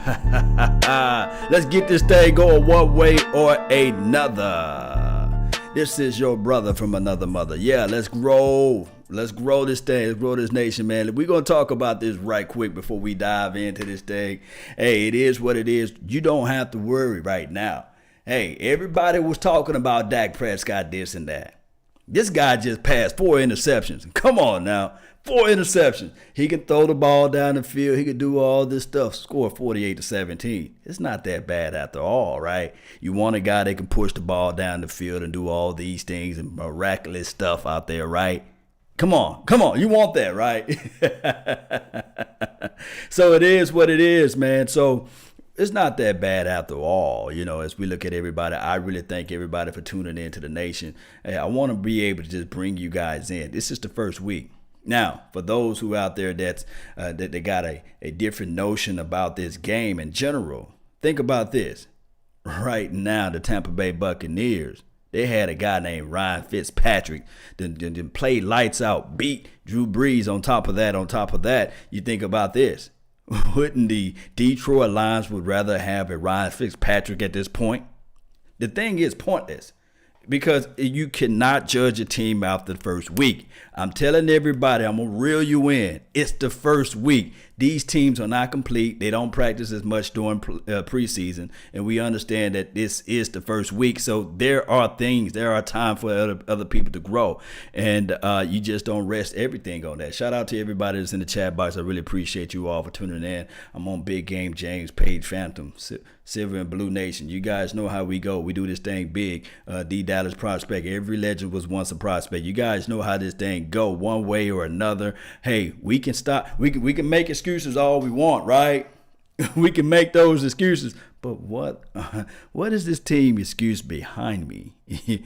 Let's get this thing going one way or another. This is your brother from another mother. Yeah, let's grow. Let's grow this thing. Let's grow this nation, man. We're going to talk about this right quick before we dive into this thing. Hey, it is what it is. You don't have to worry right now. Hey, everybody was talking about Dak Prescott, this and that. This guy just passed 4 interceptions. Come on now. 4 interceptions. He can throw the ball down the field. He can do all this stuff. Score 48-17. It's not that bad after all, right? You want a guy that can push the ball down the field and do all these things and miraculous stuff out there, right? Come on. You want that, right? So it is what it is, man. So it's not that bad after all, as we look at everybody. I really thank everybody for tuning in to the nation. Hey, I want to be able to just bring you guys in. This is the first week. Now, for those who out there that they got a different notion about this game in general, think about this. Right now, the Tampa Bay Buccaneers, they had a guy named Ryan Fitzpatrick that played lights out, beat Drew Brees on top of that. You think about this. Wouldn't the Detroit Lions would rather have a Ryan Fitzpatrick at this point? The thing is pointless because you cannot judge a team after the first week. I'm telling everybody, I'm going to reel you in. It's the first week. These teams are not complete. They don't practice as much during preseason. And we understand that this is the first week. So there are time for other people to grow. And you just don't rest everything on that. Shout out to everybody that's in the chat box. I really appreciate you all for tuning in. I'm on Big Game James, Page Phantom, Silver and Blue Nation. You guys know how we go. We do this thing big. The Dallas Prospect. Every legend was once a prospect. You guys know how this thing go one way or another. Hey, we can stop. We can make excuses all we want, right? We can make those excuses. But what is this team excuse behind me? It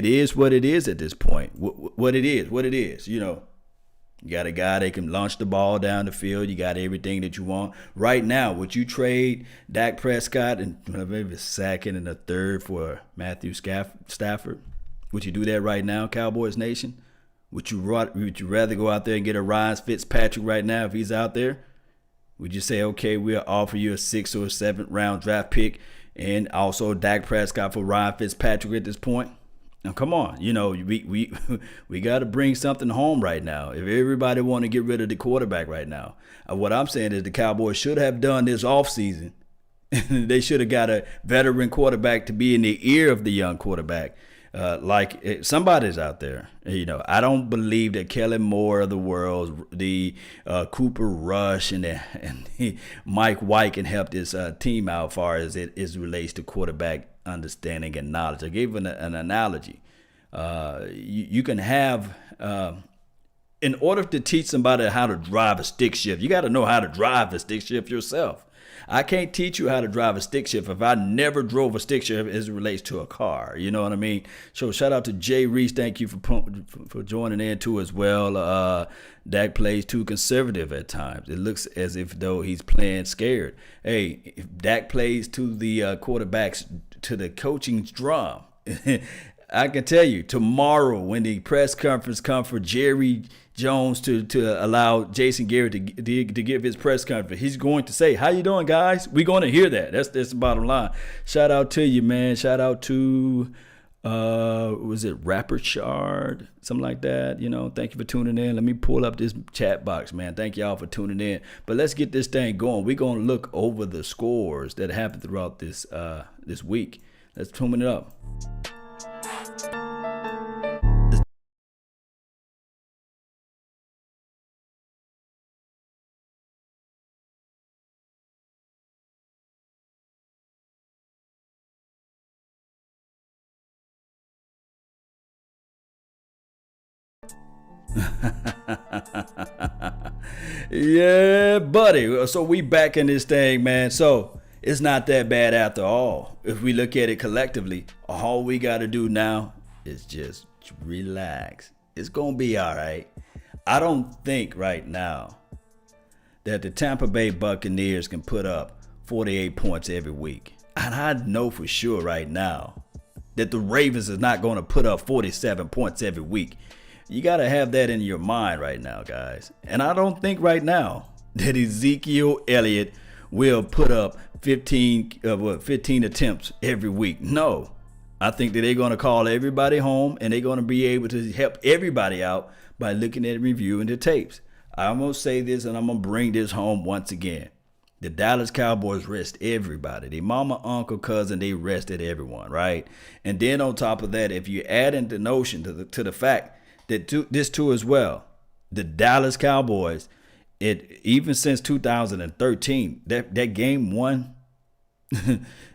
is what it is at this point. What it is. You got a guy that can launch the ball down the field. You got everything that you want. Right now, would you trade Dak Prescott and maybe a second and a third for Matthew Stafford? Would you do that right now, Cowboys Nation? Would you rather go out there and get a Ryan Fitzpatrick right now if he's out there? Would you say, okay, we'll offer you a 6th or 7th round draft pick and also Dak Prescott for Ryan Fitzpatrick at this point? Now, come on. We got to bring something home right now. If everybody want to get rid of the quarterback right now, what I'm saying is the Cowboys should have done this offseason. They should have got a veteran quarterback to be in the ear of the young quarterback. Somebody's out there. I don't believe that Kellen Moore of the world, the Cooper Rush, and the Mike White can help this team out as far as it relates to quarterback understanding and knowledge. I gave an analogy. You can have, in order to teach somebody how to drive a stick shift, you got to know how to drive a stick shift yourself. I can't teach you how to drive a stick shift if I never drove a stick shift as it relates to a car. You know what I mean? So shout out to Jay Reese. Thank you for joining in too as well. Dak plays too conservative at times. It looks as if though he's playing scared. Hey, if Dak plays to the quarterbacks, to the coaching's drum, I can tell you tomorrow when the press conference comes for Jerry Jones to allow Jason Garrett to give his press conference, he's going to say, "How you doing, guys?" We're going to hear that. That's the bottom line. Shout out to you, man. Shout out to was it Rapper Shard, something like that. Thank you for tuning in. Let me pull up this chat box, man. Thank y'all for tuning in. But let's get this thing going. We're gonna look over the scores that happened throughout this week. Let's tune it up. Yeah, buddy. So we back in this thing, man. So it's not that bad after all. If we look at it collectively, all we got to do now is just relax. It's going to be all right. I don't think right now that the Tampa Bay Buccaneers can put up 48 points every week. And I know for sure right now that the Ravens is not going to put up 47 points every week. You got to have that in your mind right now, guys. And I don't think right now that Ezekiel Elliott will put up 15 attempts every week. No. I think that they're going to call everybody home, and they're going to be able to help everybody out by looking at and reviewing the tapes. I'm going to say this, and I'm going to bring this home once again. The Dallas Cowboys rest everybody. Their mama, uncle, cousin, they rested everyone, right? And then on top of that, if you add in the notion to the fact that this too as well, the Dallas Cowboys, even since 2013, that game one,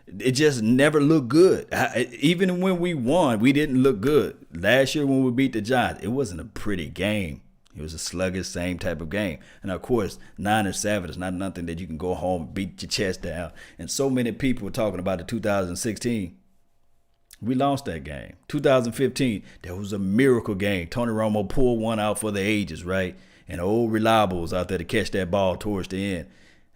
it just never looked good. Even when we won, we didn't look good. Last year when we beat the Giants, it wasn't a pretty game. It was a sluggish, same type of game. And of course, 9-7 is not nothing that you can go home and beat your chest down. And so many people were talking about the 2016. We lost that game. 2015, that was a miracle game. Tony Romo pulled one out for the ages, right? And old Reliable was out there to catch that ball towards the end.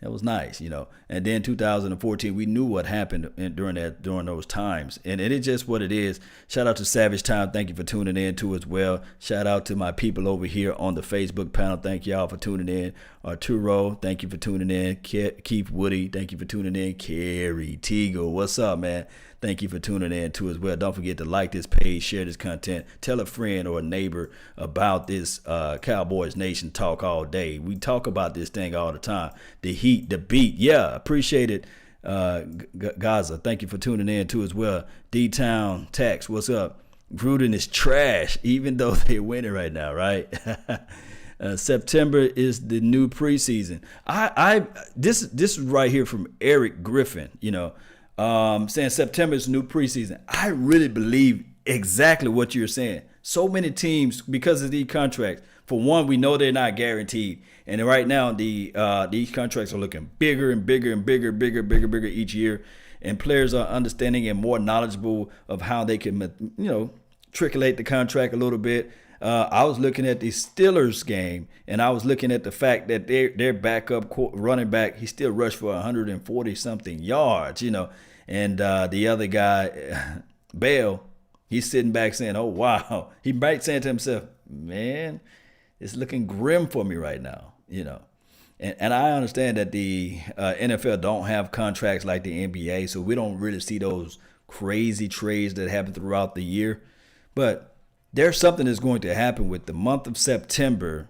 That was nice, And then 2014, we knew what happened during those times. And it is just what it is. Shout out to Savage Time. Thank you for tuning in too as well. Shout out to my people over here on the Facebook panel. Thank y'all for tuning in. Arturo, thank you for tuning in. Keith Woody, thank you for tuning in. Kerry Teagle, what's up, man? Thank you for tuning in too as well. Don't forget to like this page, share this content, tell a friend or a neighbor about this Cowboys Nation talk all day. We talk about this thing all the time. The heat, the beat. Yeah, appreciate it. Gaza, thank you for tuning in too as well. D-Town Tax, what's up? Gruden is trash, even though they're winning right now, right? September is the new preseason. This is right here from Eric Griffin, saying September is new preseason. I really believe exactly what you're saying. So many teams, because of these contracts, for one, we know they're not guaranteed. And right now, these contracts are looking bigger and bigger and bigger each year. And players are understanding and more knowledgeable of how they can, triculate the contract a little bit. I was looking at the Steelers game, and I was looking at the fact that their backup running back, he still rushed for 140-something yards, And the other guy, Bell, he's sitting back saying, oh, wow. He might say to himself, man, it's looking grim for me right now, And I understand that the NFL don't have contracts like the NBA, so we don't really see those crazy trades that happen throughout the year. But there's something that's going to happen with the month of September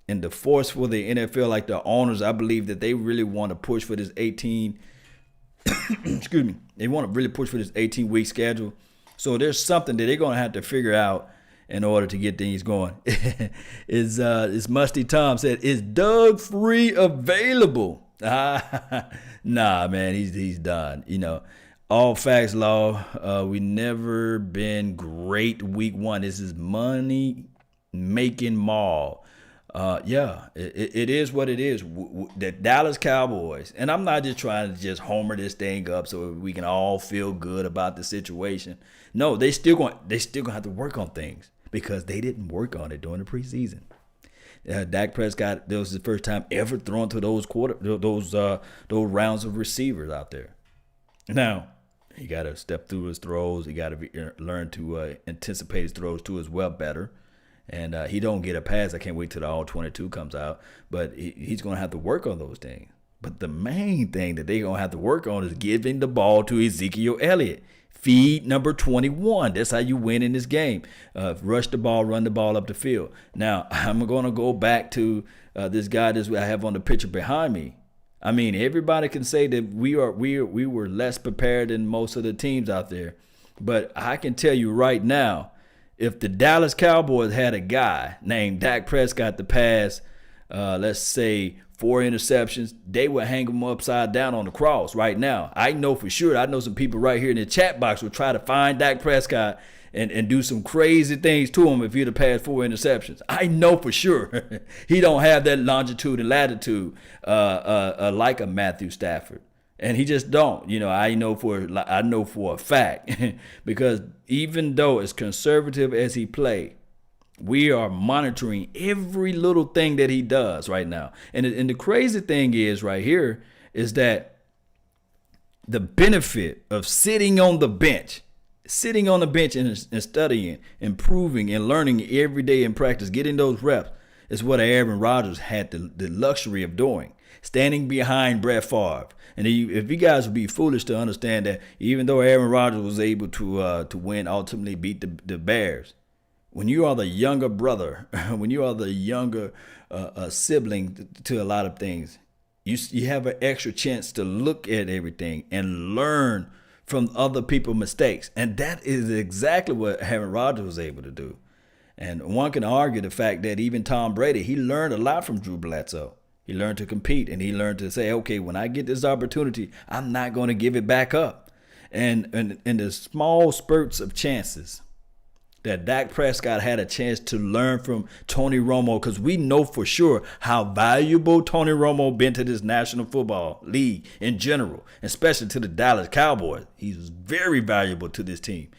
and the force for the NFL, like the owners. I believe that they really want to push for this 18 excuse me. They want to really push for this 18-week schedule. So there's something that they're going to have to figure out in order to get things going. It's Musty Tom said, is Doug Free available? Nah, man, he's done. All facts law. We never been great week one. This is money making mall. It is what it is. The Dallas Cowboys, and I'm not just trying to just homer this thing up so we can all feel good about the situation. No, they still going to have to work on things because they didn't work on it during the preseason. Dak Prescott, that was the first time ever thrown to those rounds of receivers out there. Now, he got to step through his throws. He got to learn to anticipate his throws too as well better. And he don't get a pass. I can't wait till the All-22 comes out. But he's going to have to work on those things. But the main thing that they're going to have to work on is giving the ball to Ezekiel Elliott. Feed number 21. That's how you win in this game. Rush the ball, run the ball up the field. Now, I'm going to go back to this guy that I have on the picture behind me. I mean, everybody can say that we were less prepared than most of the teams out there. But I can tell you right now, if the Dallas Cowboys had a guy named Dak Prescott to pass, let's say 4 interceptions, they would hang him upside down on the cross right now. I know for sure. I know some people right here in the chat box will try to find Dak Prescott and do some crazy things to him if he'd have passed 4 interceptions. I know for sure he don't have that longitude and latitude like a Matthew Stafford. And he just don't. I know for a fact because even though as conservative as he played, we are monitoring every little thing that he does right now. And the crazy thing is right here is that the benefit of sitting on the bench and studying, improving and learning every day in practice, getting those reps is what Aaron Rodgers had the luxury of doing. standing behind Brett Favre. And if you guys would be foolish to understand that even though Aaron Rodgers was able to win, ultimately beat the Bears, when you are the younger brother, when you are the younger sibling to a lot of things, you have an extra chance to look at everything and learn from other people's mistakes. And that is exactly what Aaron Rodgers was able to do. And one can argue the fact that even Tom Brady, he learned a lot from Drew Bledsoe. He learned to compete, and he learned to say, okay, when I get this opportunity, I'm not going to give it back up. And in the small spurts of chances that Dak Prescott had a chance to learn from Tony Romo, because we know for sure how valuable Tony Romo been to this National Football League in general, especially to the Dallas Cowboys. He was very valuable to this team.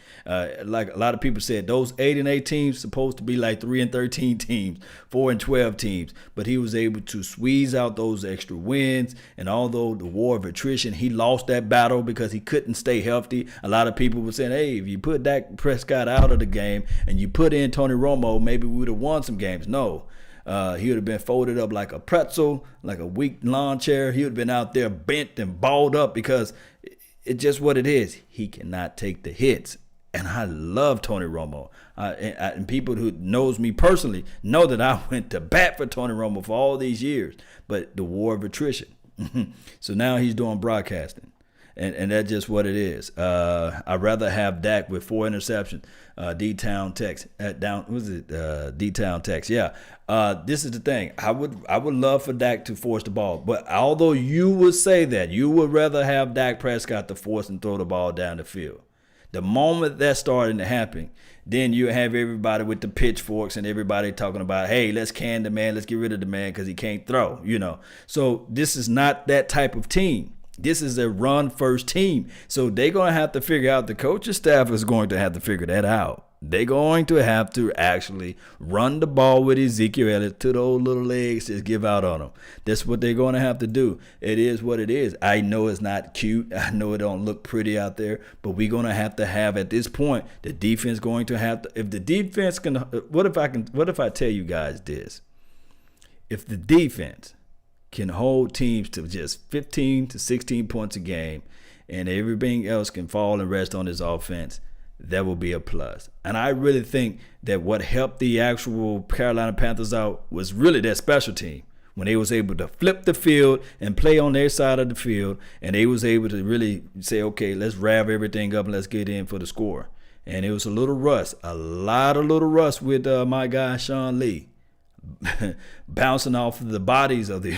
Like a lot of people said, those 8-8 teams supposed to be like 3-13 teams, 4-12 teams, but he was able to squeeze out those extra wins. And although the war of attrition, he lost that battle because he couldn't stay healthy. A lot of people were saying, hey, if you put Dak Prescott out of the game and you put in Tony Romo, maybe we would have won some games. No. He would have been folded up like a pretzel, like a weak lawn chair. He would have been out there bent and balled up because it's just what it is. He cannot take the hits. And I love Tony Romo. And people who knows me personally know that I went to bat for Tony Romo for all these years. But the war of attrition. So now he's doing broadcasting. And that's just what it is. I'd rather have Dak with 4 interceptions. D-Town Tex. D-Town Tex. Yeah. This is the thing. I would love for Dak to force the ball. But although you would say that, you would rather have Dak Prescott to force and throw the ball down the field. The moment that's starting to happen, then you have everybody with the pitchforks and everybody talking about, hey, let's can the man, let's get rid of the man because he can't throw, So this is not that type of team. This is a run-first team. So they're going to have to figure out, the coaching staff is going to have to figure that out. They're going to have to actually run the ball with Ezekiel Elliott to those little legs, just give out on them. That's what they're going to have to do. It is what it is. I know it's not cute. I know it don't look pretty out there, but we're going to have at this point, the defense going to have to, if the defense can, what if I tell you guys this? If the defense can hold teams to just 15 to 16 points a game and everything else can fall and rest on this offense, that will be a plus. And I really think that what helped the actual Carolina Panthers out was really their special team. When they was able to flip the field and play on their side of the field, and they was able to really say, okay, let's rev everything up and let's get in for the score. And it was a little rust, a lot of little rust with my guy Sean Lee. Bouncing off of the bodies of the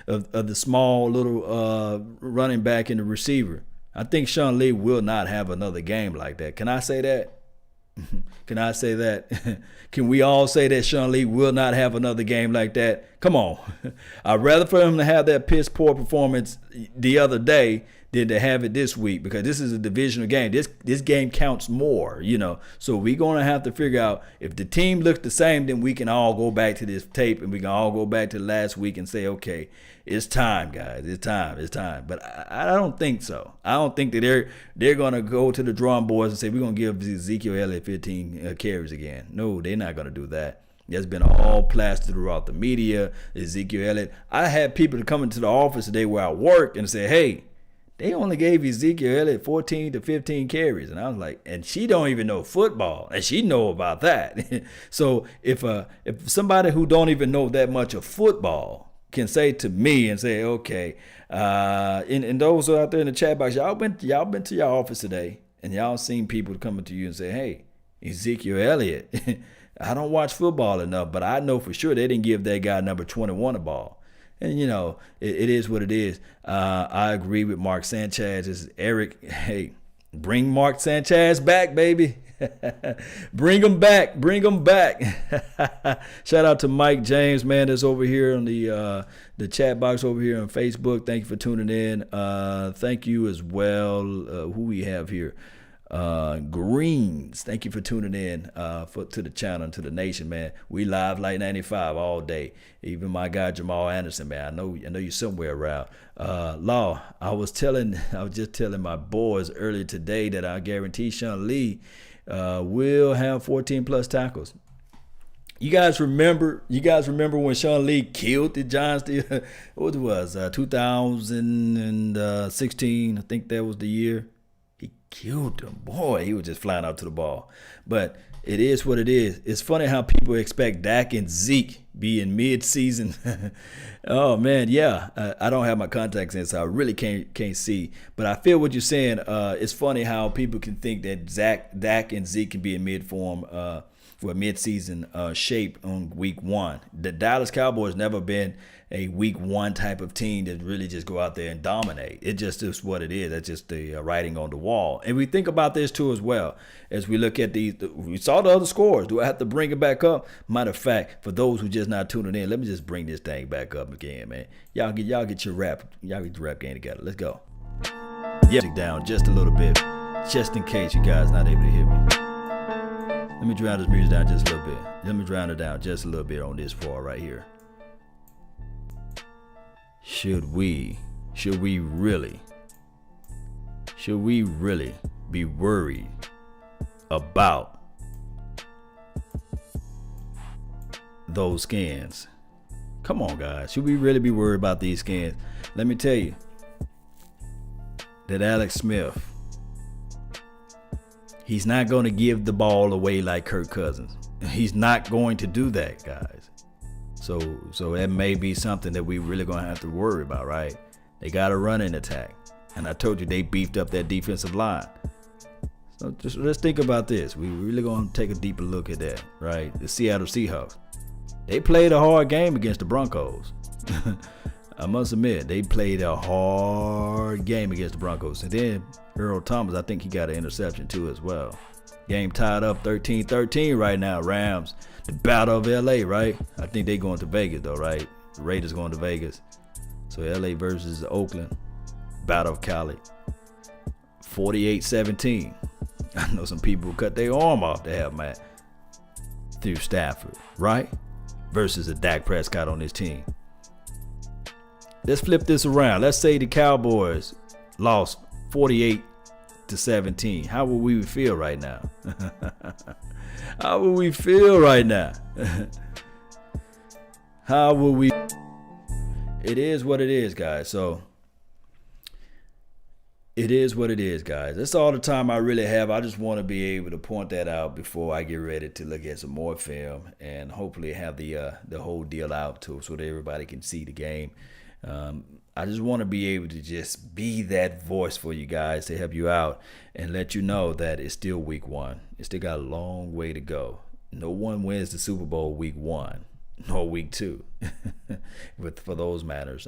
of the small little running back and the receiver. I think Sean Lee will not have another game like that. Can I say that? Can I say that? Can we all say that Sean Lee will not have another game like that? Come on. I'd rather for him to have that piss poor performance the other day than to have it this week, because this is a divisional game. This game counts more, So we're going to have to figure out, if the team looks the same, then we can all go back to this tape and we can all go back to last week and say, okay, it's time, guys. It's time. But I don't think so. I don't think that they're going to go to the drawing boards and say, we're going to give Ezekiel Elliott 15 carries again. No, they're not going to do that. That's been all plastered throughout the media. Ezekiel Elliott. I had people to come into the office today where I work and say, hey, they only gave Ezekiel Elliott 14 to 15 carries. And I was like, and she don't even know football. And she know about that. So if somebody who don't even know that much of football can say to me and say, okay, and those out there in the chat box, y'all been to your office today and y'all seen people coming to you and say, hey, Ezekiel Elliott, I don't watch football enough, but I know for sure they didn't give that guy number 21 a ball. And, it is what it is. I agree with Mark Sanchez. This is Eric. Hey, bring Mark Sanchez back, baby. Bring him back. Shout out to Mike James, man, that's over here on the chat box over here on Facebook. Thank you for tuning in. Thank you as well. Who we have here? Greens, thank you for tuning in to the channel and to the nation, man. We live like 95 all day. Even my guy Jamal Anderson, man. I know you're somewhere around. Law, I was just telling my boys earlier today that I guarantee Sean Lee will have 14 plus tackles. You guys remember? You guys remember when Sean Lee killed the Giants? What was 2016? I think that was the year. He killed them. Boy, he was just flying out to the ball. But it is what it is. It's funny how people expect Dak and Zeke be in mid-season. Oh man, yeah. I don't have my contacts in, so I really can't see. But I feel what you're saying. It's funny how people can think that Dak and Zeke can be in mid-form. For mid-season shape on week one. The Dallas Cowboys never been a week one type of team that really just go out there and dominate. It just is what it is. That's just the writing on the wall. And we think about this too as well. As we look at these, we saw the other scores. Do I have to bring it back up? Matter of fact, for those who just not tuning in, let me just bring this thing back up again, man. Y'all get your rap game together. Let's go. Yeah, down just a little bit, just in case you guys not able to hear me. Let me drown this music down just a little bit. Let me drown it down just a little bit on this part right here. Should we really be worried about those scans? Come on, guys. Should we really be worried about these scans? Let me tell you that Alex Smith, he's not going to give the ball away like Kirk Cousins. He's not going to do that, guys. So that may be something that we really going to have to worry about, right? They got a running attack. And I told you they beefed up that defensive line. So just let's think about this. We really going to take a deeper look at that, right? The Seattle Seahawks. They played a hard game against the Broncos. I must admit, they played a hard game against the Broncos. And then Earl Thomas, I think he got an interception too as well. Game tied up 13-13 right now. Rams, the battle of LA, right? I think they going to Vegas though, right? The Raiders going to Vegas. So LA versus Oakland, battle of Cali. 48-17. I know some people cut their arm off to have Matt through Stafford, right? Versus a Dak Prescott on his team. Let's flip this around. Let's say the Cowboys lost 48-17. How will we feel right now? How will we feel right now? How will we? It is what it is, guys. So it is what it is, guys. That's all the time I really have. I just want to be able to point that out before I get ready to look at some more film and hopefully have the whole deal out so that everybody can see the game. I just want to be able to just be that voice for you guys to help you out and let you know that it's still week one. It still got a long way to go. No one wins the Super Bowl week one nor week two for those matters.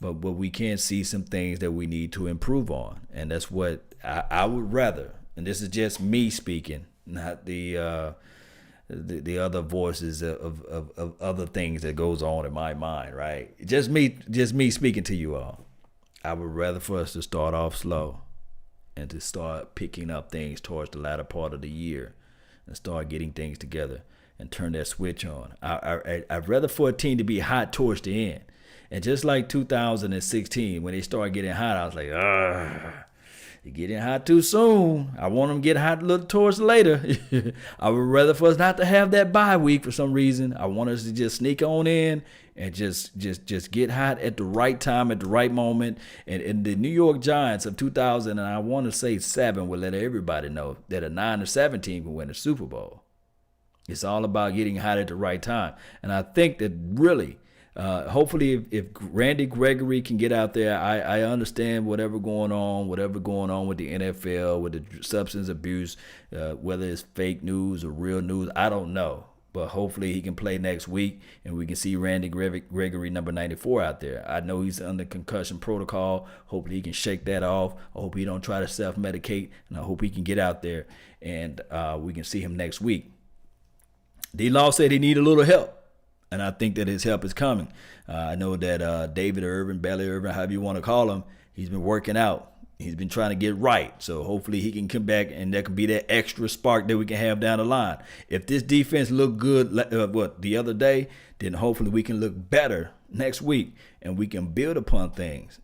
But we can see some things that we need to improve on. And that's what I would rather. And this is just me speaking, not the other voices of other things that goes on in my mind, right? Just me speaking to you all. I would rather for us to start off slow and to start picking up things towards the latter part of the year and start getting things together and turn that switch on. I'd rather for a team to be hot towards the end. And just like 2016, when they started getting hot, I was like, you're getting hot too soon. I want them to get hot a little towards later. I would rather for us not to have that bye week for some reason. I want us to just sneak on in and just get hot at the right time, at the right moment. And the New York Giants of 2000, and I want to say 7, will let everybody know that a 9-7 team can win the Super Bowl. It's all about getting hot at the right time. And I think that really, hopefully if Randy Gregory can get out there, I understand whatever going on with the NFL, with the substance abuse, whether it's fake news or real news, I don't know. But hopefully he can play next week and we can see Randy Gregory, number 94, out there. I know he's under concussion protocol. Hopefully he can shake that off. I hope he don't try to self-medicate, and I hope he can get out there and we can see him next week. D-Law said he need a little help. And I think that his help is coming. I know that David Irvin, Belly Irvin, however you want to call him, he's been working out. He's been trying to get right. So hopefully he can come back and that can be that extra spark that we can have down the line. If this defense looked good the other day, then hopefully we can look better next week and we can build upon things,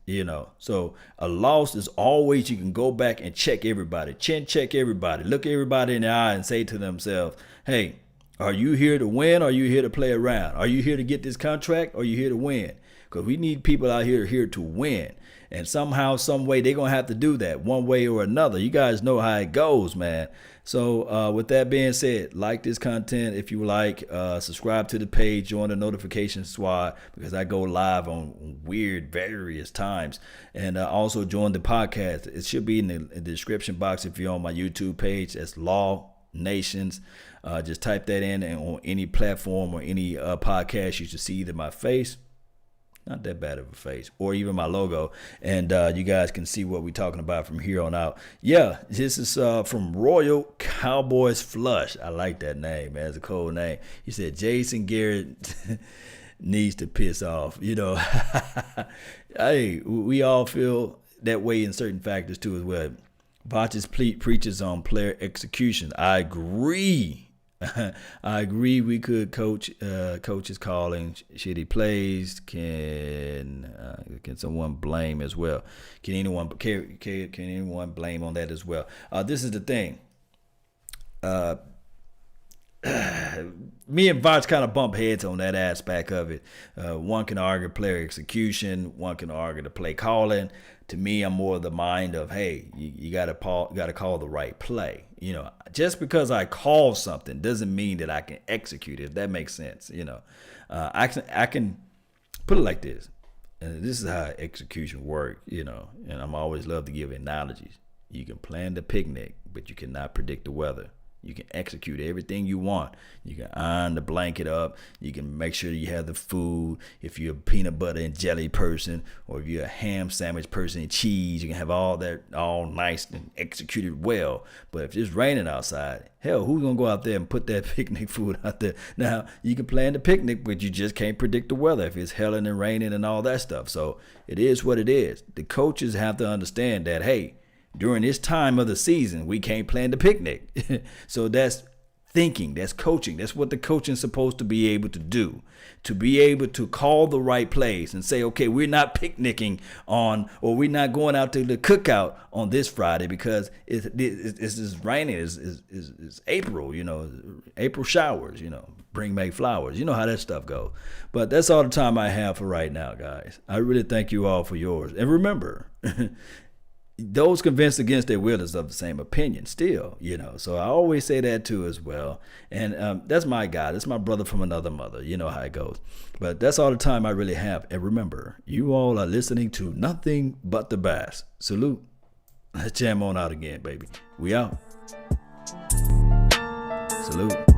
So a loss is always, you can go back and check everybody, check everybody, look everybody in the eye and say to themselves, hey, Are you here to win or are you here to play around? Are you here to get this contract or are you here to win? Because we need people out here to win. And somehow, some way, they're going to have to do that one way or another. You guys know how it goes, man. So with that being said, like this content if you like. Subscribe to the page. Join the notification squad because I go live on weird various times. And also join the podcast. It should be in the description box if you're on my YouTube page. That's Law Nations. Just type that in, and on any platform or any podcast, you should see either my face, not that bad of a face, or even my logo, and you guys can see what we're talking about from here on out. Yeah, this is from Royal Cowboys Flush. I like that name, man. It's a cool name. He said Jason Garrett needs to piss off. You know, hey, we all feel that way in certain factors too as well. Botches preaches on player execution. I agree. I agree. We could coaches calling shitty plays. Can someone blame as well? Can anyone blame on that as well? This is the thing. Me and Voch kind of bump heads on that aspect of it. One can argue player execution. One can argue the play calling. To me, I'm more of the mind of, hey, you got to call the right play. You know, just because I call something doesn't mean that I can execute it. If that makes sense, you know, I can put it like this. And this is how execution works, you know. And I'm always love to give analogies. You can plan the picnic, but you cannot predict the weather. You can execute everything you want. You can iron the blanket up. You can make sure you have the food. If you're a peanut butter and jelly person, or if you're a ham sandwich person and cheese, you can have all that all nice and executed well. But if it's raining outside, hell, who's going to go out there and put that picnic food out there? Now, you can plan the picnic, but you just can't predict the weather if it's hailing and raining and all that stuff. So it is what it is. The coaches have to understand that, hey, during this time of the season, we can't plan the picnic. So that's thinking, that's coaching. That's what the coaching's supposed to be able to do, to be able to call the right plays and say, okay, we're not picnicking on, or we're not going out to the cookout on this Friday because it's raining. It's April, you know, April showers, you know, bring May flowers. You know how that stuff goes. But that's all the time I have for right now, guys. I really thank you all for yours. And remember, those convinced against their will is of the same opinion still, you know. So I always say that too as well. And that's my guy. That's my brother from another mother. You know how it goes. But that's all the time I really have. And remember, you all are listening to nothing but the bass. Salute. Let's jam on out again, baby. We out. Salute.